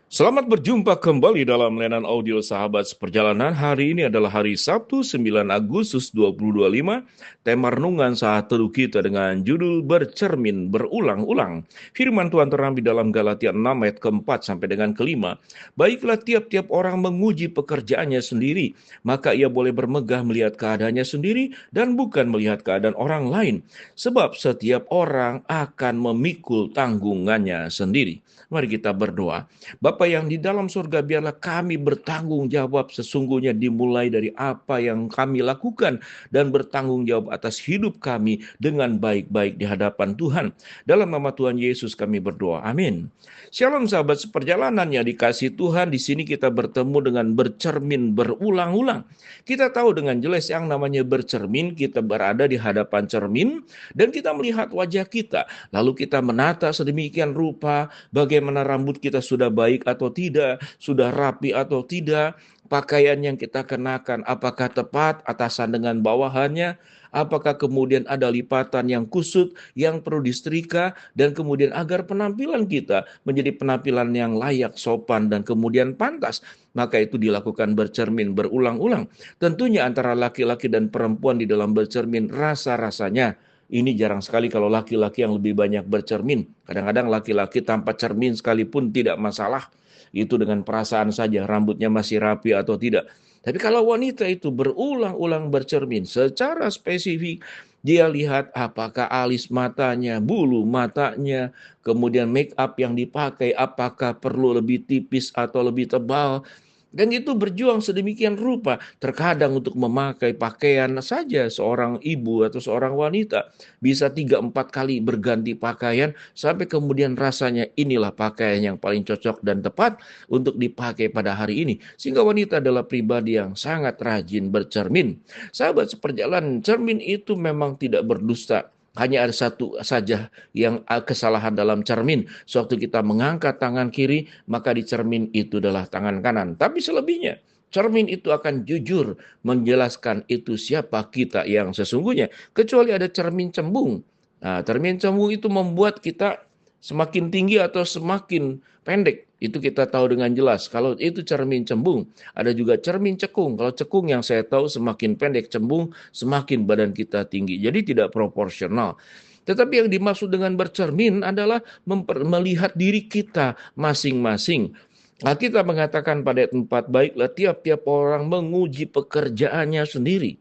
Selamat berjumpa kembali dalam layanan audio Sahabat Seperjalanan. Hari ini adalah hari Sabtu 9 Agustus 2025. Tema renungan saat teduh kita dengan judul Bercermin Berulang-ulang. Firman Tuhan terambil dalam Galatia 6 ayat keempat sampai dengan kelima. Baiklah tiap-tiap orang menguji pekerjaannya sendiri, maka ia boleh bermegah melihat keadaannya sendiri dan bukan melihat keadaan orang lain. Sebab setiap orang akan memikul tanggungannya sendiri. Mari kita berdoa. Bapa yang di dalam surga, biarlah kami bertanggung jawab sesungguhnya dimulai dari apa yang kami lakukan dan bertanggung jawab atas hidup kami dengan baik-baik di hadapan Tuhan. Dalam nama Tuhan Yesus kami berdoa. Amin. Shalom sahabat seperjalanan yang dikasihi Tuhan, di sini kita bertemu dengan bercermin berulang-ulang. Kita tahu dengan jelas yang namanya bercermin, kita berada di hadapan cermin dan kita melihat wajah kita. Lalu kita menata sedemikian rupa bagaimana rambut kita sudah baik atau tidak, sudah rapi atau tidak, pakaian yang kita kenakan apakah tepat atasan dengan bawahannya, apakah kemudian ada lipatan yang kusut yang perlu disetrika, dan kemudian agar penampilan kita menjadi penampilan yang layak, sopan, dan kemudian pantas. Maka itu dilakukan bercermin berulang-ulang. Tentunya antara laki-laki dan perempuan di dalam bercermin rasa-rasanya ini jarang sekali kalau laki-laki yang lebih banyak bercermin. Kadang-kadang laki-laki tanpa cermin sekalipun tidak masalah. Itu dengan perasaan saja rambutnya masih rapi atau tidak. Tapi kalau wanita itu berulang-ulang bercermin secara spesifik, dia lihat apakah alis matanya, bulu matanya, kemudian make up yang dipakai apakah perlu lebih tipis atau lebih tebal. Dan itu berjuang sedemikian rupa. Terkadang untuk memakai pakaian saja seorang ibu atau seorang wanita bisa 3-4 kali berganti pakaian sampai kemudian rasanya inilah pakaian yang paling cocok dan tepat untuk dipakai pada hari ini. Sehingga wanita adalah pribadi yang sangat rajin bercermin. Sahabat seperjalanan, cermin itu memang tidak berdusta. Hanya ada satu saja yang kesalahan dalam cermin. Sewaktu kita mengangkat tangan kiri, maka di cermin itu adalah tangan kanan. Tapi selebihnya, cermin itu akan jujur menjelaskan itu siapa kita yang sesungguhnya. Kecuali ada cermin cembung. Nah, cermin cembung itu membuat kita semakin tinggi atau semakin pendek. Itu kita tahu dengan jelas. Kalau itu cermin cembung, ada juga cermin cekung. Kalau cekung yang saya tahu semakin pendek cembung, semakin badan kita tinggi. Jadi tidak proporsional. Tetapi yang dimaksud dengan bercermin adalah melihat diri kita masing-masing. Kita mengatakan pada ayat 4, baiklah tiap-tiap orang menguji pekerjaannya sendiri.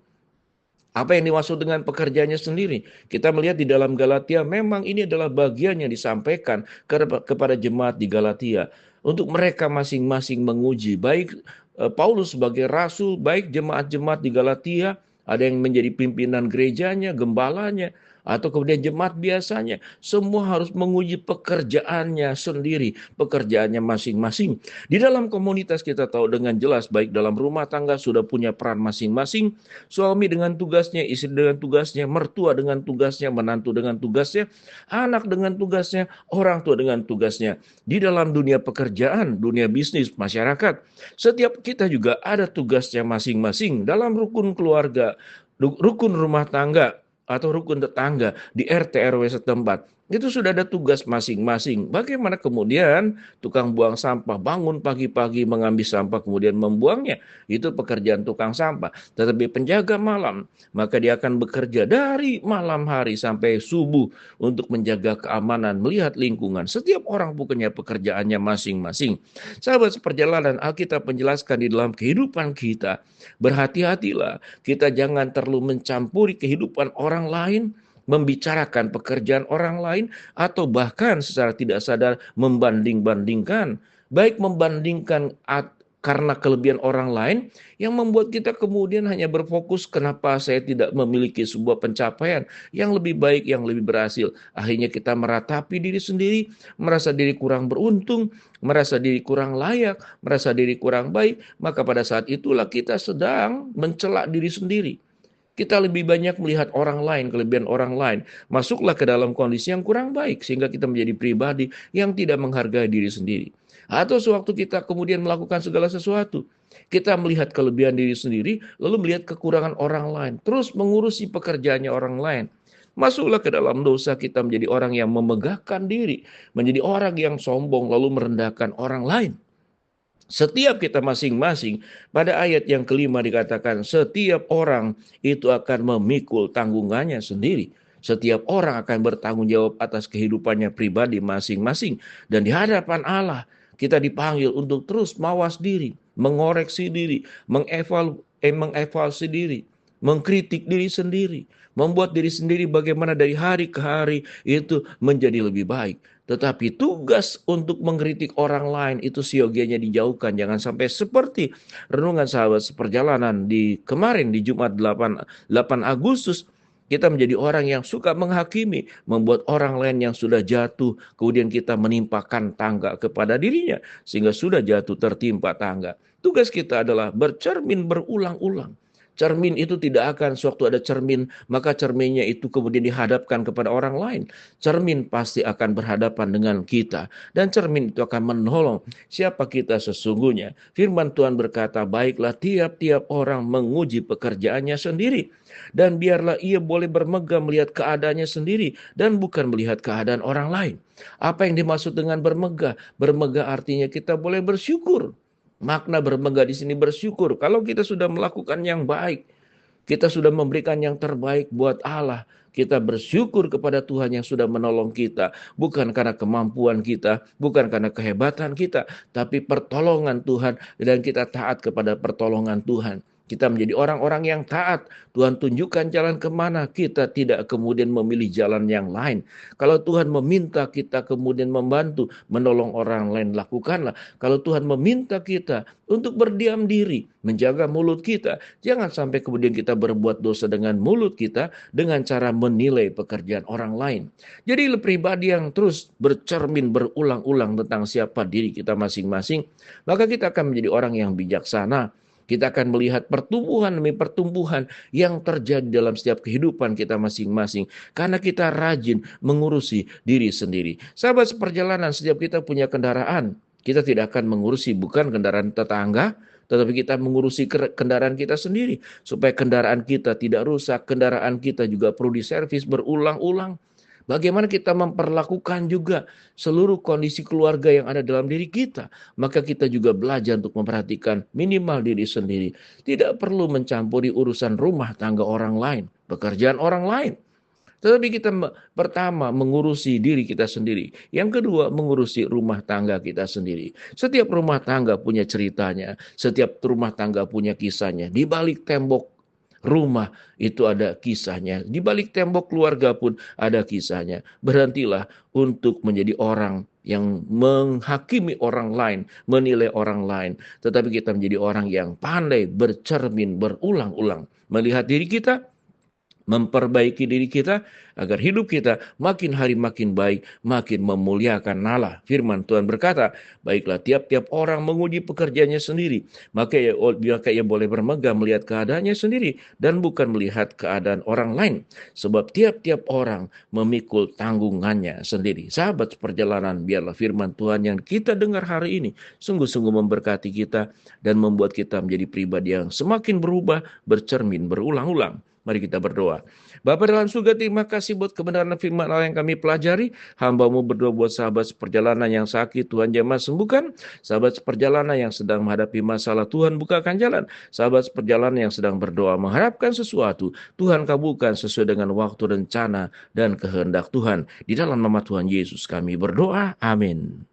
Apa yang dimaksud dengan pekerjaannya sendiri? Kita melihat di dalam Galatia, memang ini adalah bagian yang disampaikan kepada jemaat di Galatia. Untuk mereka masing-masing menguji, baik Paulus sebagai rasul, baik jemaat-jemaat di Galatia, ada yang menjadi pimpinan gerejanya, gembalanya, atau kemudian jemaat biasanya. Semua harus menguji pekerjaannya sendiri, pekerjaannya masing-masing. Di dalam komunitas kita tahu dengan jelas, baik dalam rumah tangga sudah punya peran masing-masing, suami dengan tugasnya, istri dengan tugasnya, mertua dengan tugasnya, menantu dengan tugasnya, anak dengan tugasnya, orang tua dengan tugasnya. Di dalam dunia pekerjaan, dunia bisnis, masyarakat, setiap kita juga ada tugasnya masing-masing dalam rukun keluarga, rukun rumah tangga, atau rukun tetangga di RT RW setempat. Itu sudah ada tugas masing-masing. Bagaimana kemudian tukang buang sampah bangun pagi-pagi mengambil sampah kemudian membuangnya. Itu pekerjaan tukang sampah. Tetapi penjaga malam, maka dia akan bekerja dari malam hari sampai subuh untuk menjaga keamanan, melihat lingkungan. Setiap orang punya pekerjaannya masing-masing. Sahabat seperjalanan, Alkitab menjelaskan di dalam kehidupan kita, berhati-hatilah. Kita jangan terlalu mencampuri kehidupan orang lain, membicarakan pekerjaan orang lain, atau bahkan secara tidak sadar membanding-bandingkan. Baik membandingkan karena kelebihan orang lain yang membuat kita kemudian hanya berfokus kenapa saya tidak memiliki sebuah pencapaian yang lebih baik, yang lebih berhasil. Akhirnya kita meratapi diri sendiri, merasa diri kurang beruntung, merasa diri kurang layak, merasa diri kurang baik. Maka pada saat itulah kita sedang mencela diri sendiri. Kita lebih banyak melihat orang lain, kelebihan orang lain. Masuklah ke dalam kondisi yang kurang baik, sehingga kita menjadi pribadi yang tidak menghargai diri sendiri. Atau sewaktu kita kemudian melakukan segala sesuatu, kita melihat kelebihan diri sendiri, lalu melihat kekurangan orang lain. Terus mengurusi pekerjaannya orang lain. Masuklah ke dalam dosa, kita menjadi orang yang memegahkan diri, menjadi orang yang sombong, lalu merendahkan orang lain. Setiap kita masing-masing, pada ayat yang kelima dikatakan setiap orang itu akan memikul tanggungannya sendiri. Setiap orang akan bertanggung jawab atas kehidupannya pribadi masing-masing. Dan di hadapan Allah kita dipanggil untuk terus mawas diri, mengoreksi diri, mengevaluasi diri, mengkritik diri sendiri, membuat diri sendiri bagaimana dari hari ke hari itu menjadi lebih baik. Tetapi tugas untuk mengkritik orang lain itu siogianya dijauhkan. Jangan sampai seperti renungan sahabat seperjalanan di kemarin di Jumat 8 Agustus. Kita menjadi orang yang suka menghakimi, membuat orang lain yang sudah jatuh, kemudian kita menimpakan tangga kepada dirinya, sehingga sudah jatuh tertimpa tangga. Tugas kita adalah bercermin berulang-ulang. Cermin itu tidak akan sewaktu ada cermin, maka cerminnya itu kemudian dihadapkan kepada orang lain. Cermin pasti akan berhadapan dengan kita. Dan cermin itu akan menolong siapa kita sesungguhnya. Firman Tuhan berkata, baiklah tiap-tiap orang menguji pekerjaannya sendiri. Dan biarlah ia boleh bermegah melihat keadaannya sendiri dan bukan melihat keadaan orang lain. Apa yang dimaksud dengan bermegah? Bermegah artinya kita boleh bersyukur. Makna bermegah di sini bersyukur. Kalau kita sudah melakukan yang baik, kita sudah memberikan yang terbaik buat Allah. Kita bersyukur kepada Tuhan yang sudah menolong kita. Bukan karena kemampuan kita, bukan karena kehebatan kita, tapi pertolongan Tuhan. Dan kita taat kepada pertolongan Tuhan. Kita menjadi orang-orang yang taat. Tuhan tunjukkan jalan kemana, kita tidak kemudian memilih jalan yang lain. Kalau Tuhan meminta kita kemudian membantu, menolong orang lain, lakukanlah. Kalau Tuhan meminta kita untuk berdiam diri, menjaga mulut kita, jangan sampai kemudian kita berbuat dosa dengan mulut kita, dengan cara menilai pekerjaan orang lain. Jadi pribadi yang terus bercermin berulang-ulang tentang siapa diri kita masing-masing, maka kita akan menjadi orang yang bijaksana. Kita akan melihat pertumbuhan demi pertumbuhan yang terjadi dalam setiap kehidupan kita masing-masing. Karena kita rajin mengurusi diri sendiri. Sahabat seperjalanan, setiap kita punya kendaraan. Kita tidak akan mengurusi bukan kendaraan tetangga, tetapi kita mengurusi kendaraan kita sendiri. Supaya kendaraan kita tidak rusak, kendaraan kita juga perlu diservis berulang-ulang. Bagaimana kita memperlakukan juga seluruh kondisi keluarga yang ada dalam diri kita. Maka kita juga belajar untuk memperhatikan minimal diri sendiri. Tidak perlu mencampuri urusan rumah tangga orang lain, pekerjaan orang lain. Tetapi kita pertama mengurusi diri kita sendiri. Yang kedua mengurusi rumah tangga kita sendiri. Setiap rumah tangga punya ceritanya. Setiap rumah tangga punya kisahnya. Di balik tembok rumah itu ada kisahnya. Di balik tembok keluarga pun ada kisahnya. Berhentilah untuk menjadi orang yang menghakimi orang lain, menilai orang lain. Tetapi kita menjadi orang yang pandai bercermin berulang-ulang. Melihat diri kita, memperbaiki diri kita agar hidup kita makin hari makin baik, makin memuliakan Allah. Firman Tuhan berkata, baiklah tiap-tiap orang menguji pekerjaannya sendiri, maka ia boleh bermegah melihat keadaannya sendiri dan bukan melihat keadaan orang lain. Sebab tiap-tiap orang memikul tanggungannya sendiri. Sahabat perjalanan, biarlah firman Tuhan yang kita dengar hari ini sungguh-sungguh memberkati kita dan membuat kita menjadi pribadi yang semakin berubah, bercermin berulang-ulang. Mari kita berdoa. Bapa dalam surga, terima kasih buat kebenaran firman Allah yang kami pelajari. Hamba-Mu berdoa buat sahabat seperjalanan yang sakit, Tuhan jamah sembuhkan. Sahabat seperjalanan yang sedang menghadapi masalah, Tuhan bukakan jalan. Sahabat seperjalanan yang sedang berdoa mengharapkan sesuatu, Tuhan kabulkan sesuai dengan waktu, rencana, dan kehendak Tuhan. Di dalam nama Tuhan Yesus kami berdoa. Amin.